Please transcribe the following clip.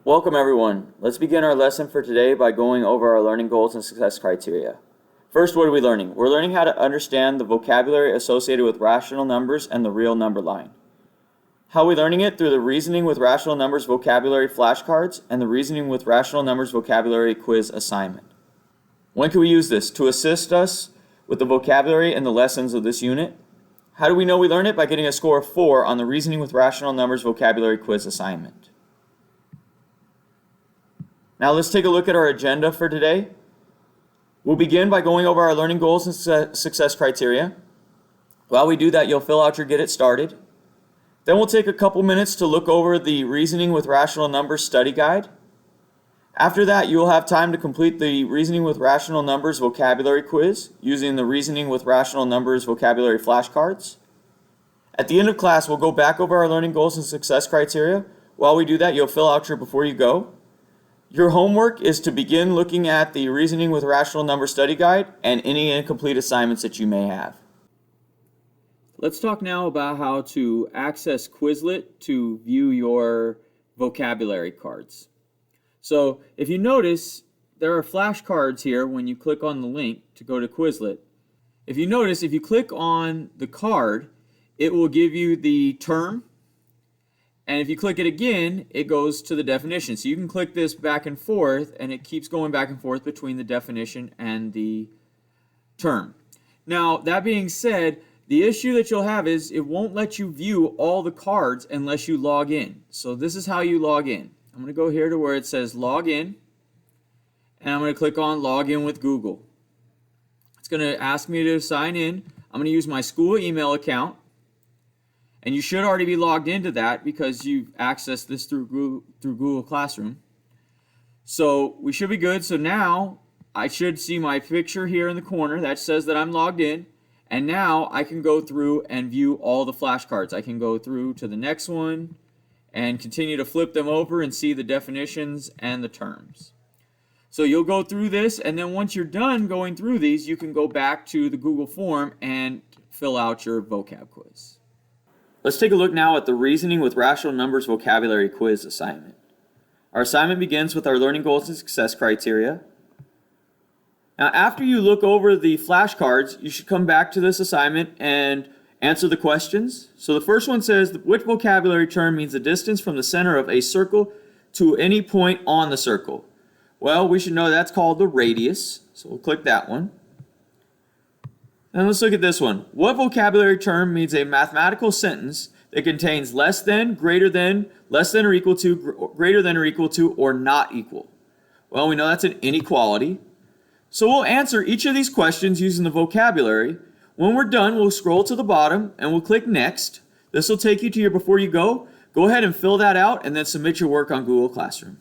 Welcome everyone. Let's begin our lesson for today by going over our learning goals and success criteria. First, what are we learning? We're learning how to understand the vocabulary associated with rational numbers and the real number line. How are we learning it? Through the Reasoning with Rational Numbers vocabulary flashcards and the Reasoning with Rational Numbers vocabulary quiz assignment. When can we use this? To assist us with the vocabulary and the lessons of this unit. How do we know we learn it? By getting a score of 4 on the Reasoning with Rational Numbers vocabulary quiz assignment. Now let's take a look at our agenda for today. We'll begin by going over our learning goals and success criteria. While we do that, you'll fill out your Get It Started. Then we'll take a couple minutes to look over the Reasoning with Rational Numbers study guide. After that, you'll have time to complete the Reasoning with Rational Numbers vocabulary quiz using the Reasoning with Rational Numbers vocabulary flashcards. At the end of class, we'll go back over our learning goals and success criteria. While we do that, you'll fill out your Before You Go. Your homework is to begin looking at the Reasoning with Rational Numbers study guide and any incomplete assignments that you may have. Let's talk now about how to access Quizlet to view your vocabulary cards. So if you notice, there are flashcards here when you click on the link to go to Quizlet. If you notice, if you click on the card, it will give you the term. And if you click it again, it goes to the definition. So you can click this back and forth, and it keeps going back and forth between the definition and the term. Now, that being said, the issue that you'll have is it won't let you view all the cards unless you log in. So this is how you log in. I'm going to go here to where it says log in, and I'm going to click on log in with Google. It's going to ask me to sign in. I'm going to use my school email account. And you should already be logged into that because you've accessed this through Google Classroom. So we should be good. So now I should see my picture here in the corner that says that I'm logged in. And now I can go through and view all the flashcards. I can go through to the next one and continue to flip them over and see the definitions and the terms. So you'll go through this, and then once you're done going through these, you can go back to the Google form and fill out your vocab quiz. Let's take a look now at the Reasoning with Rational Numbers vocabulary quiz assignment. Our assignment begins with our learning goals and success criteria. Now, after you look over the flashcards, you should come back to this assignment and answer the questions. So the first one says, which vocabulary term means the distance from the center of a circle to any point on the circle? Well, we should know that's called the radius. So we'll click that one. And let's look at this one. What vocabulary term means a mathematical sentence that contains less than, greater than, less than or equal to, greater than or equal to, or not equal? Well, we know that's an inequality. So we'll answer each of these questions using the vocabulary. When we're done, we'll scroll to the bottom and we'll click Next. This will take you to your Before You Go. Go ahead and fill that out and then submit your work on Google Classroom.